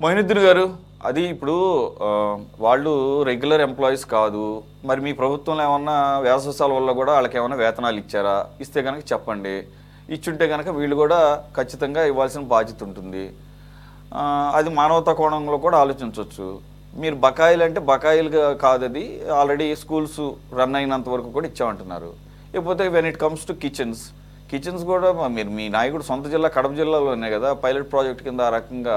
మొయినుద్దీన్ గారు, అది ఇప్పుడు వాళ్ళు రెగ్యులర్ ఎంప్లాయీస్ కాదు. మరి మీ ప్రభుత్వంలో ఏమన్నా వేసవసాల వల్ల కూడా వాళ్ళకి ఏమైనా వేతనాలు ఇచ్చారా? ఇస్తే కనుక చెప్పండి. ఇచ్చుంటే కనుక వీళ్ళు కూడా ఖచ్చితంగా ఇవ్వాల్సిన బాధ్యత ఉంటుంది. అది మానవతా కోణంలో కూడా ఆలోచించవచ్చు. మీరు బకాయిలు అంటే బకాయిలుగా కాదు, అది ఆల్రెడీ స్కూల్స్ రన్ అయినంత వరకు కూడా ఇచ్చామంటున్నారు. ఇకపోతే when it comes to kitchens కూడా మీరు మీ నాయకుడు సొంత జిల్లా కడప జిల్లాలోనే కదా పైలట్ ప్రాజెక్ట్ కింద ఆ రకంగా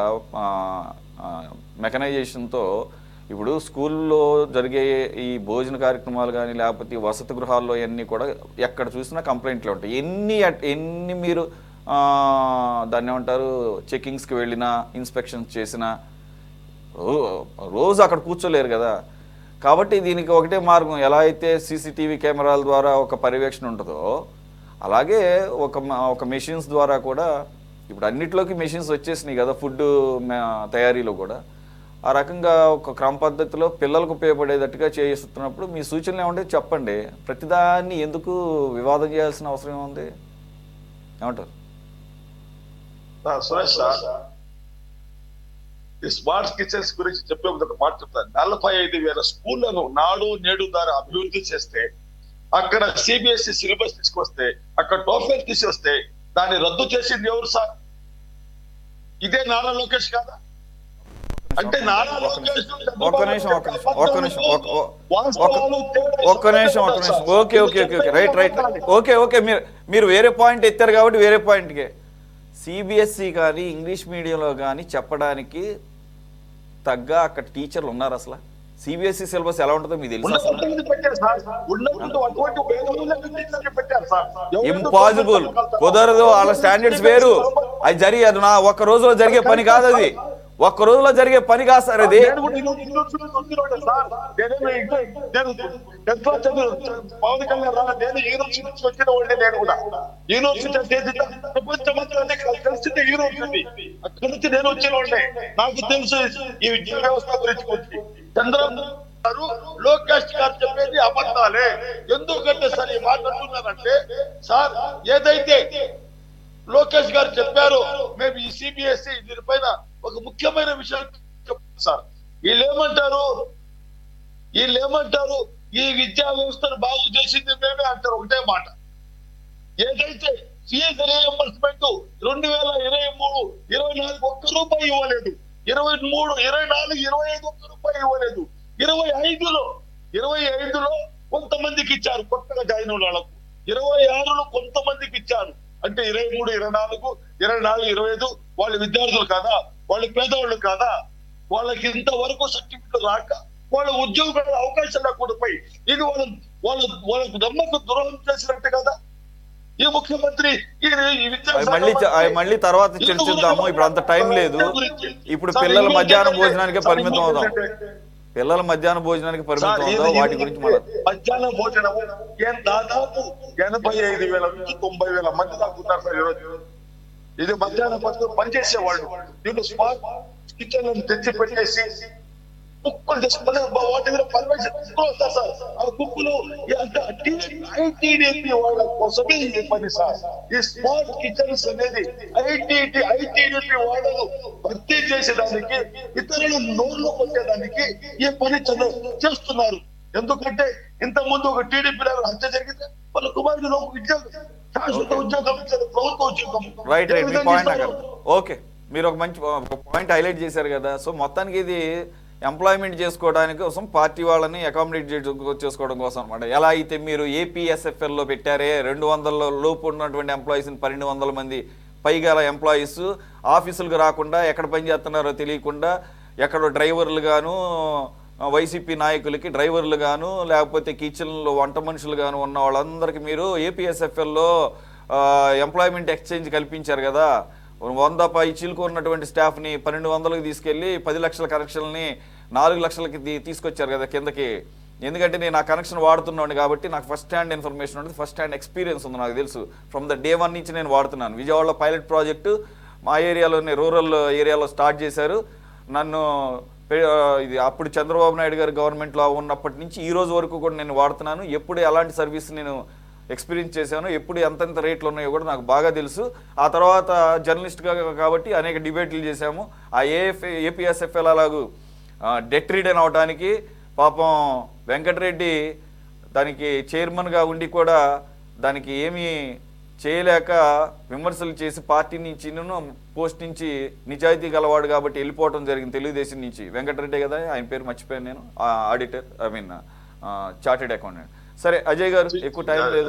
మెకనైజేషన్తో ఇప్పుడు స్కూల్లో జరిగే ఈ భోజన కార్యక్రమాలు కానీ లేకపోతే ఈ వసతి గృహాల్లో అన్నీ కూడా ఎక్కడ చూసినా కంప్లైంట్లు ఉంటాయి. ఎన్ని మీరు దాన్ని ఏమంటారు చెకింగ్స్కి వెళ్ళినా ఇన్స్పెక్షన్స్ చేసినా రోజు అక్కడ కూర్చోలేరు కదా. కాబట్టి దీనికి ఒకటే మార్గం, ఎలా అయితే సీసీటీవీ కెమెరాల ద్వారా ఒక పర్యవేక్షణ ఉంటుందో అలాగే ఒక మెషిన్స్ ద్వారా కూడా ఇప్పుడు అన్నిట్లోకి మెషిన్స్ వచ్చేసినాయి కదా, ఫుడ్ తయారీలో కూడా ఆ రకంగా ఒక క్రమ పద్ధతిలో పిల్లలకు ఉపయోగపడేటట్టుగా చేస్తున్నప్పుడు మీ సూచనలు ఏమంటే చెప్పండి. ప్రతిదాన్ని ఎందుకు వివాదం చేయాల్సిన అవసరం ఏముంది? ఏమంటారు? సురేష్ సార్, ఈ స్మార్ట్ కిచెన్స్ గురించి చెప్పే ఒక మాట చెప్తాను. 45,000 స్కూళ్లను నాడు నేడు ద్వారా అభివృద్ధి చేస్తే, అక్కడ సిబిఎస్ఈ సిలబస్ తీసుకొస్తే, అక్కడ టోఫెల్ తీసేస్తే దాన్ని రద్దు చేసింది ఎవరు సార్? ఇదే నారా లోకేష్ కాదా? అంటే నారా లోకేష్ ఓకే మీరు వేరే పాయింట్ ఎత్తారు కాబట్టి వేరే పాయింట్కే. సిబిఎస్ఈ కానీ ఇంగ్లీష్ మీడియంలో కానీ చెప్పడానికి తగ్గ అక్కడ టీచర్లు ఉన్నారు? అసలు సిబిఎస్ఈ సిలబస్ ఎలా ఉంటుందో మీకు తెలుసు? ఇంపాసిబుల్, కుదరదు. వాళ్ళ స్టాండర్డ్స్ వేరు. అది అది ఒక్క రోజులో జరిగే పని కాదు. అది ఒక్క రోజులో జరిగే పని కాదు సార్. అది పవన్ కళ్యాణ్ నేను యూనివర్సిటీ నుంచి వచ్చిన వాడిని. నేను కూడా యూనివర్సిటీ ప్రపంచమంతా కలిసింది యూనివర్సిటీ. అక్కడి నుంచి నేను వచ్చిన వాడిని. నాకు తెలుసు ఈ విద్యా వ్యవస్థ గురించి. చంద్రబాబు గారు లోకేష్ గారు చెప్పేది అబద్ధాలే. ఎందుకంటే సార్ ఈ మాట అంటున్నారంటే, సార్ ఏదైతే లోకేష్ గారు చెప్పారో మేము ఈ సిబిఎస్ఈ దీనిపైన ఒక ముఖ్యమైన విషయం చెప్తారు సార్. వీళ్ళేమంటారు ఈ విద్యా వ్యవస్థను బాగు చేసింది మేమే అంటారు. ఒకటే మాట. ఏదైతే ఫీజు రీఎంబర్స్మెంట్ 2023-24 ఒక్క రూపాయి ఇవ్వలేదు, 23, 24, 25 ఒక్క రూపాయి ఇవ్వలేదు, 25లో కొంతమందికి ఇచ్చారు కొత్తగా జాయిన్ అయిన వాళ్ళకు, 26లో కొంతమందికి ఇచ్చారు. అంటే 23, 24, 25 వాళ్ళు విద్యార్థులు కాదా? వాళ్ళు పేదవాళ్ళు కాదా? వాళ్ళకి ఇంతవరకు సర్టిఫికెట్ రాక వాళ్ళ ఉద్యోగాల అవకాశం లేకుండా పోయి ఇది వాళ్ళకు నమ్మకం ద్రోహం చేసినట్టు కదా ఈ ముఖ్యమంత్రి. మళ్ళీ తర్వాత చర్చిద్దాము, ఇప్పుడు అంత టైం లేదు. ఇప్పుడు పిల్లల మధ్యాహ్నం భోజనానికి పరిమితం అవుదాం. పిల్లల మధ్యాహ్న భోజనానికి పరిమితం అవుదాం. వాటి గురించి మధ్యాహ్న భోజనం దాదాపు 85,000 నుంచి 90,000 మంది దాకా ఉన్నారు సార్ ఈరోజు. ఇది మధ్యాహ్న భోజనం పనిచేసే వాళ్ళు. దీంట్లో స్మార్ట్ కిచెన్ తెచ్చి పెట్టేసి కుక్కలు తెచ్చుకుని వాటి మీద పర్మిషన్ వస్తారు సార్. ఆ కుక్కలు ఐటీడీపీ వాళ్ళ కోసమే ఈ పని సార్. ఈ స్మార్ట్ కిచెన్స్ అనేది ఐటీడీపీ వాళ్ళను భర్తీ చేసేదానికి, ఇతరులు నోర్లు కొట్టేదానికి ఈ పని చేస్తున్నారు. ఎందుకంటే ఇంత ముందు ఒక టీడీపీ హత్య జరిగితే వాళ్ళ కుమారుడు ఉద్యోగం, శాశ్వత ఉద్యోగం ఇచ్చారు, ప్రభుత్వ ఉద్యోగం. ఓకే, మీరు ఒక మంచి పాయింట్ హైలైట్ చేశారు కదా. సో మొత్తానికి ఇది ఎంప్లాయ్మెంట్ చేసుకోవడానికి కోసం పార్టీ వాళ్ళని అకామిడేట్ చేసుకోవడం కోసం అనమాట. ఎలా అయితే మీరు ఏపీఎస్ఎఫ్ఎల్లో పెట్టారే 200 లోపు ఉన్నటువంటి ఎంప్లాయీస్ని 1200 మంది పైగా ఎంప్లాయీస్ ఆఫీసులకు రాకుండా ఎక్కడ పని చేస్తున్నారో తెలియకుండా ఎక్కడో డ్రైవర్లు గాను, వైసీపీ నాయకులకి డ్రైవర్లు గాను, లేకపోతే కిచెన్లో వంట మనుషులు గాను ఉన్న వాళ్ళందరికీ మీరు ఏపీఎస్ఎఫ్ఎల్లో ఎంప్లాయ్మెంట్ ఎక్స్చేంజ్ కల్పించారు కదా. 100 పైచీలకు ఉన్నటువంటి స్టాఫ్ని 1200కి తీసుకెళ్ళి 10 లక్షల కనెక్షన్ని 4 లక్షలకి తీసుకొచ్చారు కదా కిందకి. ఎందుకంటే నేను ఆ కనెక్షన్ వాడుతున్నాను కాబట్టి నాకు ఫస్ట్ హ్యాండ్ ఇన్ఫర్మేషన్ ఉంటుంది, ఫస్ట్ హ్యాండ్ ఎక్స్పీరియన్స్ ఉంది. నాకు తెలుసు. ఫ్రమ్ ద డే 1 నుంచి నేను వాడుతున్నాను. విజయవాడలో పైలట్ ప్రాజెక్టు మా ఏరియాలోనే రూరల్ ఏరియాలో స్టార్ట్ చేశారు. నన్ను ఇది అప్పుడు చంద్రబాబు నాయుడు గారు గవర్నమెంట్లో ఉన్నప్పటి నుంచి ఈ రోజు వరకు కూడా నేను వాడుతున్నాను. ఎప్పుడు ఎలాంటి సర్వీస్ నేను ఎక్స్పీరియన్స్ చేశాను. ఎప్పుడు ఎంతెంత రేట్లు ఉన్నాయో కూడా నాకు బాగా తెలుసు. ఆ తర్వాత జర్నలిస్ట్గా కాబట్టి అనేక డిబేట్లు చేశాము. ఆ ఏపీఎస్ఎఫ్ఎల్ అలాగూ డెట్ రీడన్ అవడానికి పాపం వెంకటరెడ్డి దానికి చైర్మన్గా ఉండి కూడా దానికి ఏమీ చేయలేక విమర్శలు చేసి పార్టీ నుంచి పోస్ట్ నుంచి నిజాయితీ గలవాడు కాబట్టి వెళ్ళిపోవడం జరిగింది తెలుగుదేశం నుంచి. వెంకటరెడ్డి కదా ఆయన పేరు, మర్చిపోయాను నేను, ఆడిటర్, చార్టెడ్ అకౌంటెంట్. సరే అజయ్ గారు, ఎక్కువ టైం లేదు.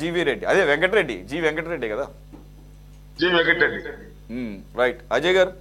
జీవీ రెడ్డి, అదే వెంకటరెడ్డి, జి వెంకటరెడ్డి కదా. జి వెంకటరెడ్డి. రైట్ అజయ్ గారు.